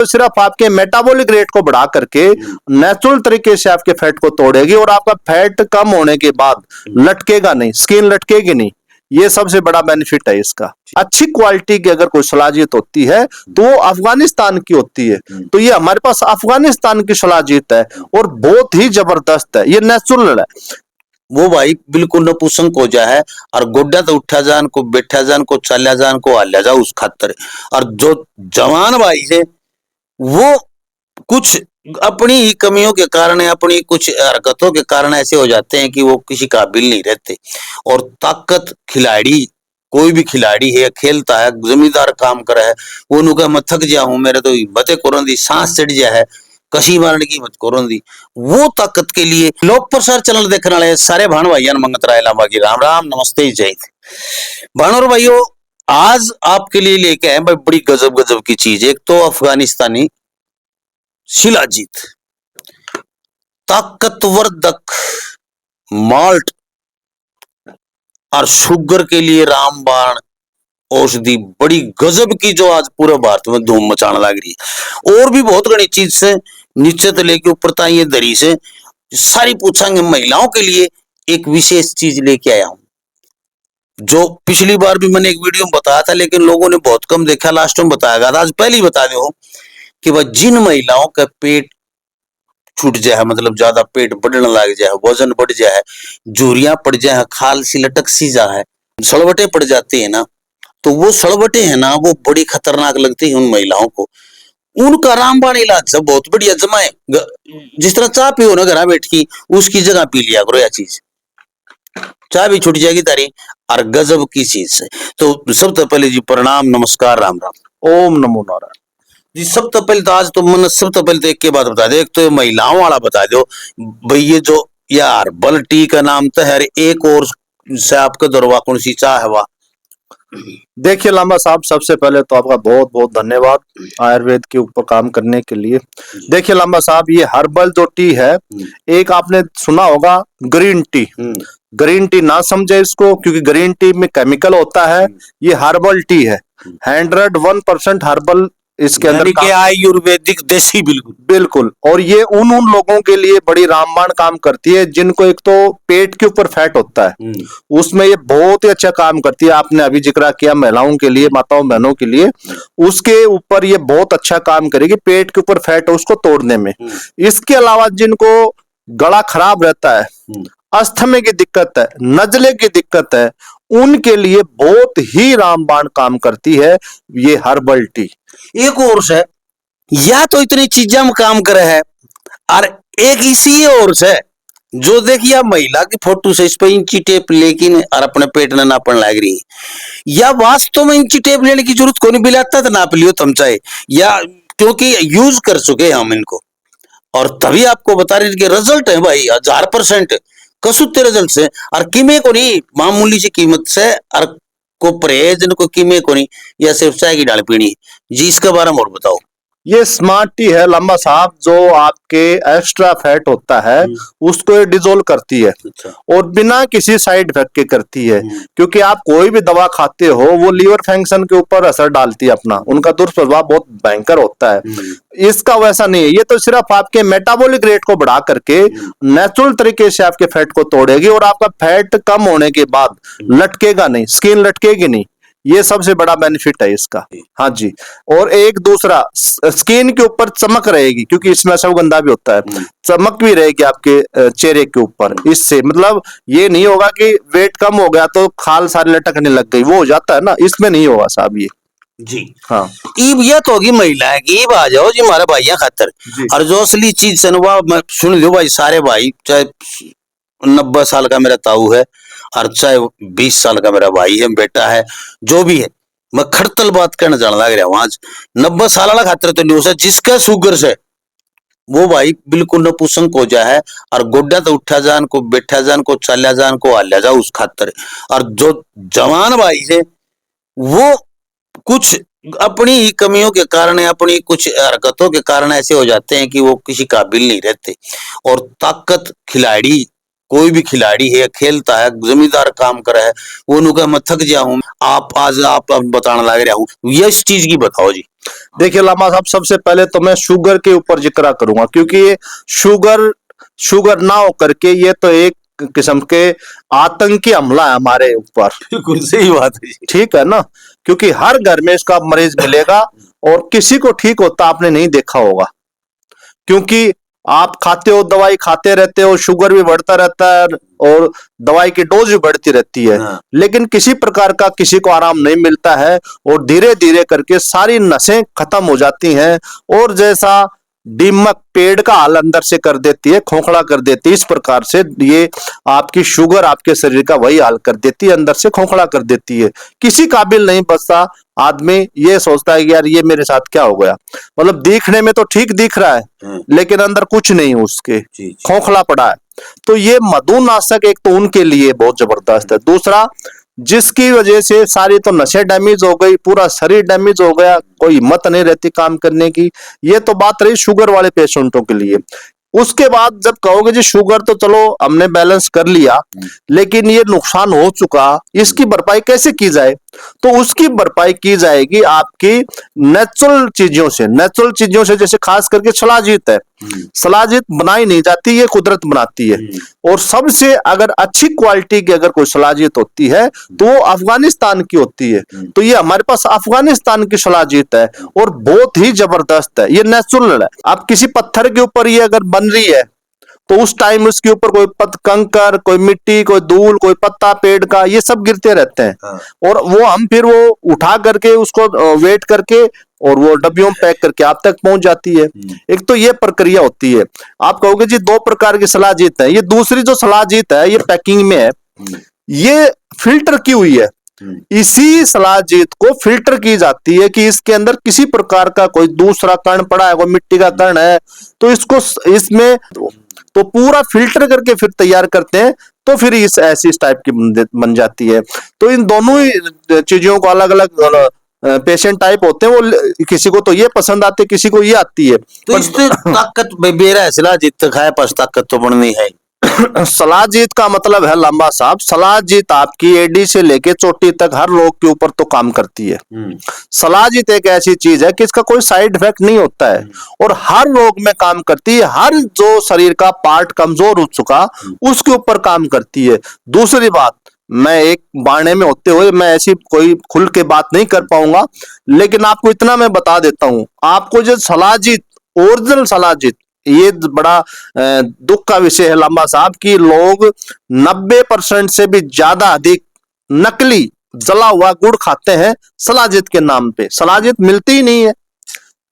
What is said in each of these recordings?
तो सिर्फ आपके मेटाबॉलिक रेट को बढ़ा करके नेचुरल तरीके से आपके फैट को तोड़ेगी और आपका फैट कम होने के बाद लटकेगा नहीं, स्किन लटकेगी नहीं। ये सबसे बड़ा बेनिफिट है इसका। अच्छी क्वालिटी की अगर कोई सलाजियत होती है तो वो अफगानिस्तान की होती है। तो ये हमारे पास अफगानिस्तान की सलाजियत है और बहुत ही जबरदस्त है, ये नेचुरल है। वो भाई बिल्कुल नपुंसक हो जाए और गोड्डा तो उठा जान को बैठा जान को चाल्या जान को हाल्या जा उस खातर। और जो जवान भाई है वो कुछ अपनी ही कमियों के कारण, अपनी कुछ हरकतों के कारण ऐसे हो जाते हैं कि वो किसी काबिल नहीं रहते। और ताकत खिलाड़ी, कोई भी खिलाड़ी है खेलता है, जमींदार काम कर है, वो नुका मैं थक गया हूं, मेरे तो हिम्मतें कोरों दी, सांस चढ़ गया है, कसी मारने की मत कोरों दी, वो ताकत के लिए लोक प्रसार चैनल देखने वाले सारे भाण भाइयों मंगत राय लांबा की राम राम नमस्ते जय हिंद। भाण और भाइयों, आज आपके लिए लेके आए भाई बड़ी गजब गजब की चीज। एक तो अफगानिस्तानी शिलाजीत ताकतवर्धक माल्ट और शुगर के लिए रामबाण औषधि बड़ी गजब की, जो आज पूरे भारत में धूम मचाने लग रही है। और भी बहुत घनी चीज से नीचे तो लेके ऊपर तक ये दरी से सारी पूछेंगे। महिलाओं के लिए एक विशेष चीज लेके आया हूं, जो पिछली बार भी मैंने एक वीडियो में बताया था लेकिन लोगों ने बहुत कम देखा, लास्ट में बताया गया था। आज पहले ही बता दो कि वह जिन महिलाओं का पेट छूट जाए, मतलब ज्यादा पेट बढ़ने लग जाए, वजन बढ़ जाए, झुर्रियां पड़ जाए, खाल सी लटक सी जाए, सड़वटे पड़ जाते हैं ना, तो वो सड़वटे है ना वो बड़ी खतरनाक लगती है उन महिलाओं को। उनका रामबाण इलाज सब बहुत बढ़िया जमाए, जिस तरह चाय पियो ना घर बैठ की, उसकी जगह पी लिया करो। यह चीज चाय भी छूट जाएगी तारी, और गजब की चीज है। तो सबसे पहले जी प्रणाम नमस्कार राम राम ओम नमो नारायण जी। सबसे पहले तो आज तो मन सबसे पहले तो एक के बात बता दे, एक तो महिलाओं वाला बता दो भाई। ये जो यार बल टी का नाम तो है, एक और से आपका दरवा कौन सी चाह हवा। देखिए लांबा साहब, सबसे पहले तो आपका बहुत बहुत धन्यवाद आयुर्वेद के ऊपर काम करने के लिए। देखिए लांबा साहब, ये हर्बल जो टी है, एक आपने सुना होगा ग्रीन टी। ग्रीन टी ना समझे इसको, क्योंकि ग्रीन टी में केमिकल होता है। ये हर्बल टी है, 101% हर्बल इसके अंदर आयुर्वेदिक देसी, बिल्कुल बिल्कुल। और ये उन लोगों के लिए बड़ी रामबाण काम करती है जिनको एक तो पेट के ऊपर फैट होता है, उसमें ये बहुत ही अच्छा काम करती है। आपने अभी जिक्र किया महिलाओं के लिए, माताओं बहनों के लिए, उसके ऊपर ये बहुत अच्छा काम करेगी, पेट के ऊपर फैट है उसको तोड़ने में। इसके अलावा जिनको गला खराब रहता है, अस्थमे की दिक्कत है, नजले की दिक्कत है, उनके लिए बहुत ही रामबाण काम करती है ये हर्बल टी। एक और से या तो इतनी चीजें में काम करे है, और एक इसी और से जो देखिए महिला की फोटो से इस पर इंची टेप लेकिन और अपने पेट में नापन लग रही है, या वास्तव में इंची टेप लेने की जरूरत को नहीं, बिलाता तो नाप लियो तुम चाहे, या क्योंकि यूज कर चुके हम इनको और तभी आपको बता रहे कि रिजल्ट है भाई 1000% कसुते रिजल्ट से। और कीमे को नहीं, मामूली सी कीमत से, और को परहेज को कीमे को नहीं, या सिर्फ चाय की डाल पीनी जी। इसके बारे में और बताओ। ये स्मार्ट टी है लंबा साहब, जो आपके एक्स्ट्रा फैट होता है उसको ये डिजोल्व करती है और बिना किसी साइड इफेक्ट के करती है। क्योंकि आप कोई भी दवा खाते हो वो लीवर फंक्शन के ऊपर असर डालती है अपना, उनका दुष्प्रभाव बहुत भयंकर होता है। इसका वैसा नहीं है, ये तो सिर्फ आपके मेटाबॉलिक रेट को बढ़ा करके नेचुरल तरीके से आपके फैट को तोड़ेगी और आपका फैट कम होने के बाद लटकेगा नहीं, स्किन लटकेगी नहीं। ये सबसे बड़ा बेनिफिट है इसका। हाँ जी। और एक दूसरा, स्किन के ऊपर चमक रहेगी, क्योंकि इसमें अश्वगंधा भी होता है, चमक भी रहेगी आपके चेहरे के ऊपर। इससे मतलब ये नहीं होगा कि वेट कम हो गया तो खाल सारी लटकने लग गई, वो हो जाता है ना, इसमें नहीं होगा साहब ये जी। हाँ, ये तो होगी महिला की, आ जाओ जी हमारे भाइया खातर। और जो असली चीज सुन लो भाई, सारे भाई, चाहे 90 साल का मेरा ताऊ है और चाहे 20 साल का मेरा भाई है, बेटा है, जो भी है, मैं खड़तल बात करने जाने लग रहा हूं आज। 90 साल वाला खातर तो न्यूज है, जिसका शुगर से वो भाई बिल्कुल नपुंसक हो जाए और गोड्डा तो उठा जान को बैठा जान को चाल्या जान को हाल्या जा उस खातर। और जो जवान भाई है वो कुछ अपनी ही कमियों के कारण, अपनी कुछ हरकतों के कारण ऐसे हो जाते हैं कि वो किसी काबिल नहीं रहते। और ताकत खिलाड़ी, कोई भी खिलाड़ी है खेलता है, जमींदार काम कर है, वो नुका मैं थक गया हूं, आप आज आप बताने लग रहा हूं, ये इस चीज की बताओ जी। देखिए लामा साहब, सबसे पहले तो मैं शुगर के ऊपर जिक्र करूंगा, क्योंकि ये शुगर ना हो करके ये तो एक किस्म के आतंकी हमला है हमारे ऊपर। बिल्कुल सही बात है जी। ठीक है ना, क्योंकि हर घर में इसका मरीज मिलेगा और किसी को ठीक होता आपने नहीं देखा होगा, क्योंकि आप खाते हो, दवाई खाते रहते हो, शुगर भी बढ़ता रहता है और दवाई की डोज भी बढ़ती रहती है, लेकिन किसी प्रकार का किसी को आराम नहीं मिलता है और धीरे धीरे करके सारी नसें खत्म हो जाती हैं और जैसा दीमक पेड़ का हाल अंदर से कर देती है, खोखला कर देती है, इस प्रकार से ये आपकी शुगर आपके शरीर का वही हाल कर देती है, अंदर से खोखला कर देती है। किसी काबिल नहीं बचता आदमी, ये सोचता है कि यार ये मेरे साथ क्या हो गया, मतलब दिखने में तो ठीक दिख रहा है लेकिन अंदर कुछ नहीं उसके, खोखला पड़ा है। तो ये मधुनाशक एक तो उनके लिए बहुत जबरदस्त है। दूसरा, जिसकी वजह से सारी तो नसें डैमेज हो गई, पूरा शरीर डैमेज हो गया, कोई हिम्मत नहीं रहती काम करने की। ये तो बात रही शुगर वाले पेशेंटों के लिए। उसके बाद जब कहोगे जी शुगर तो चलो हमने बैलेंस कर लिया, लेकिन ये नुकसान हो चुका, इसकी भरपाई कैसे की जाए? तो उसकी भरपाई की जाएगी आपकी नेचुरल चीजों से, जैसे खास करके शिलाजीत है। शिलाजीत बनाई नहीं जाती, ये कुदरत बनाती है। और सबसे अगर अच्छी क्वालिटी की अगर कोई शिलाजीत होती है तो वो अफगानिस्तान की होती है। तो ये हमारे पास अफगानिस्तान की शिलाजीत है और बहुत ही जबरदस्त है, ये नेचुरल है। अब किसी पत्थर के ऊपर ये अगर बन रही है तो उस टाइम उसके ऊपर कोई कंकर, कोई मिट्टी, कोई धूल, कोई पत्ता पेड़ का, ये सब गिरते रहते हैं। और वो हम फिर वो उठा करके उसको वेट करके और वो डब्बियों में पैक करके आप तक पहुंच जाती है। एक तो ये प्रक्रिया होती है। आप कहोगे जी दो प्रकार की शिलाजीत है, ये दूसरी जो शिलाजीत है ये पैकिंग में है, ये फिल्टर की हुई है। इसी शिलाजीत को फिल्टर की जाती है कि इसके अंदर किसी प्रकार का कोई दूसरा कण पड़ा है, कोई मिट्टी का कण है, तो इसको इसमें तो पूरा फिल्टर करके फिर तैयार करते हैं, तो फिर इस ऐसी इस टाइप की बन जाती है। तो इन दोनों ही चीजों को अलग अलग पेशेंट टाइप होते हैं, वो किसी को तो ये पसंद आती है, किसी को ये आती है। तो इससे ताकत बेरा है, शिलाजीत खाए पास ताकत तो बढ़नी है। शिलाजीत का मतलब है लंबा साहब, शिलाजीत आपकी एडी से लेके चोटी तक हर रोग के ऊपर तो काम करती है। शिलाजीत एक ऐसी चीज है कि इसका कोई साइड इफेक्ट नहीं होता है और हर रोग में काम करती है। हर जो शरीर का पार्ट कमजोर हो चुका उसके ऊपर काम करती है। दूसरी बात, मैं एक बाणे में होते हुए मैं ऐसी कोई खुल के बात नहीं कर पाऊंगा, लेकिन आपको इतना मैं बता देता हूं, आपको जो शिलाजीत, ओरिजिनल शिलाजीत, ये बड़ा दुख का विषय है लंबा साहब कि लोग 90% से भी ज्यादा अधिक नकली जला हुआ गुड़ खाते हैं शिलाजीत के नाम पे। शिलाजीत मिलती ही नहीं है,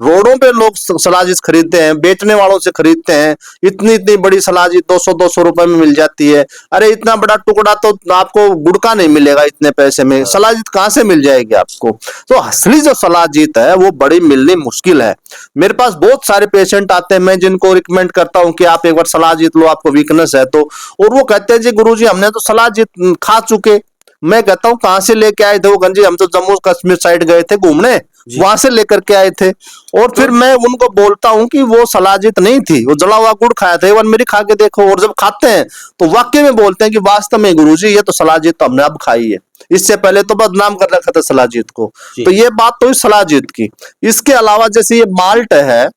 रोडों पे लोग शिलाजीत खरीदते हैं, बेचने वालों से खरीदते हैं। इतनी इतनी बड़ी शिलाजीत 200-200 रुपए में मिल जाती है। अरे इतना बड़ा टुकड़ा तो आपको गुड़ का नहीं मिलेगा इतने पैसे में, शिलाजीत कहां से मिल जाएगी आपको? तो असली जो शिलाजीत है वो बड़ी मिलनी मुश्किल है। मेरे पास बहुत सारे पेशेंट आते हैं, मैं जिनको रिकमेंड करता हूं कि आप एक बार शिलाजीत लो, आपको वीकनेस है तो, और वो कहते हैं जी गुरुजी हमने तो शिलाजीत खा चुके। मैं कहता हूं कहां से लेके आए थे? वो गंजी हम तो जम्मू कश्मीर साइड गए थे घूमने, वहां से लेकर के आए थे। और फिर मैं उनको बोलता हूं कि वो शिलाजीत नहीं थी, वो जला हुआ गुड़ खाया था, एक बार मेरी खा के देखो। और जब खाते हैं तो वाकई में बोलते हैं कि वास्तव में गुरुजी ये तो शिलाजीत तो हमने अब खाई है, इससे पहले तो बदनाम कर रखा था शिलाजीत को। तो ये बात तो शिलाजीत की। इसके अलावा जैसे ये माल्ट है,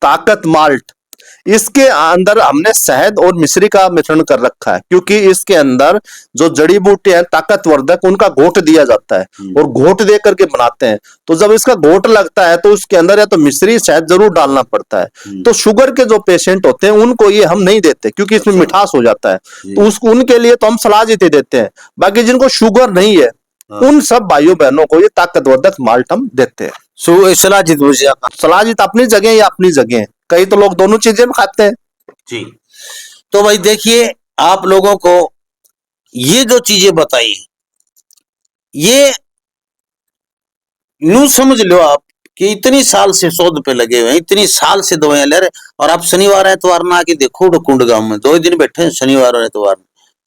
ताकत माल्ट, इसके अंदर हमने शहद और मिश्री का मिश्रण कर रखा है, क्योंकि इसके अंदर जो जड़ी बूटी है ताकतवर्धक, उनका घोट दिया जाता है और घोट दे करके बनाते हैं। तो जब इसका घोट लगता है तो उसके अंदर या तो मिश्री शहद जरूर डालना पड़ता है। तो शुगर के जो पेशेंट होते हैं उनको ये हम नहीं देते, क्योंकि इसमें मिठास हो जाता है, तो उसको उनके लिए तो हम शिलाजीत ही देते हैं। बाकी जिनको शुगर नहीं है उन सब भाइयों बहनों को ये ताकतवर्धक माल्ट हम देते हैं। शिलाजीत अपनी जगह या अपनी जगह है, कई तो लोग दोनों चीजें भी खाते हैं जी। तो भाई देखिए, आप लोगों को ये जो चीजें बताई, ये यूं समझ लो आप कि इतनी साल से शोध पे लगे हुए हैं, इतनी साल से दवाइयां ले रहे, और आप शनिवार एतवार ना आके देखो कुंड गांव में 2 दिन बैठे हैं, शनिवार और एतवार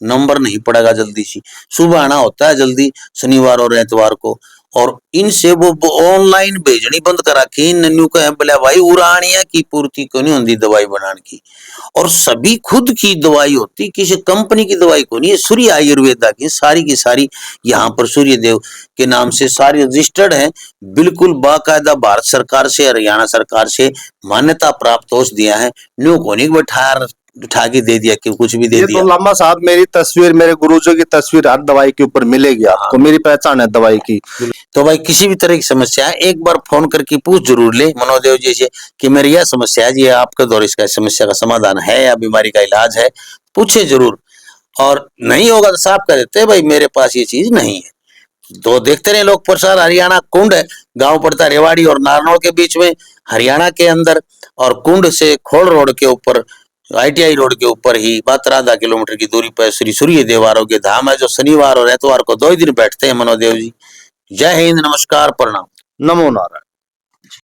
नंबर नहीं पड़ेगा जल्दी सी, सुबह आना होता है जल्दी शनिवार और एतवार को, और इनसे वो ऑनलाइन भेजनी बंद करा के नन्नू कहे बोले भाई उरानिया की पूर्ति को नहीं होती दवाई बनाने की, और सभी खुद की दवाई होती, किसी कंपनी की दवाई को नहीं है। सूर्य आयुर्वेदा की सारी यहाँ पर सूर्यदेव के नाम से सारी रजिस्टर्ड है, बिल्कुल बाकायदा भारत सरकार से हरियाणा सरकार से मान्यता प्राप्त औषधियां हैं। न्यू को नहीं उठा के दे दिया कि कुछ भी दे ये दिया। तो लंबा साहब मेरी तस्वीर, मेरे गुरुजी की तस्वीर हर दवाई के ऊपर मिलेगी आपको, मेरी पहचान है दवाई की। तो भाई किसी भी तरह की समस्या है एक बार फोन करके पूछ जरूर ले मनोदेव जी से कि मेरी यह समस्या है जी, आपके दौर इसका समस्या का समाधान है या बीमारी का इलाज है, पूछे जरूर। और नहीं होगा तो साफ कह देते भाई मेरे पास ये चीज नहीं है। तो देखते रहे लोग प्रसार। हरियाणा कुंड है, गांव पड़ता है रेवाड़ी और नारनौल के बीच में, हरियाणा के अंदर, और कुंड से खोड़ रोड के ऊपर, ITI रोड के ऊपर ही मात्र आधा किलोमीटर की दूरी पर श्री सूर्यदेव आरोग्य धाम है, जो शनिवार और एतवार को 2 ही दिन बैठते हैं मनोदेव जी। जय हिंद, नमस्कार, प्रणाम। नमो नारायण।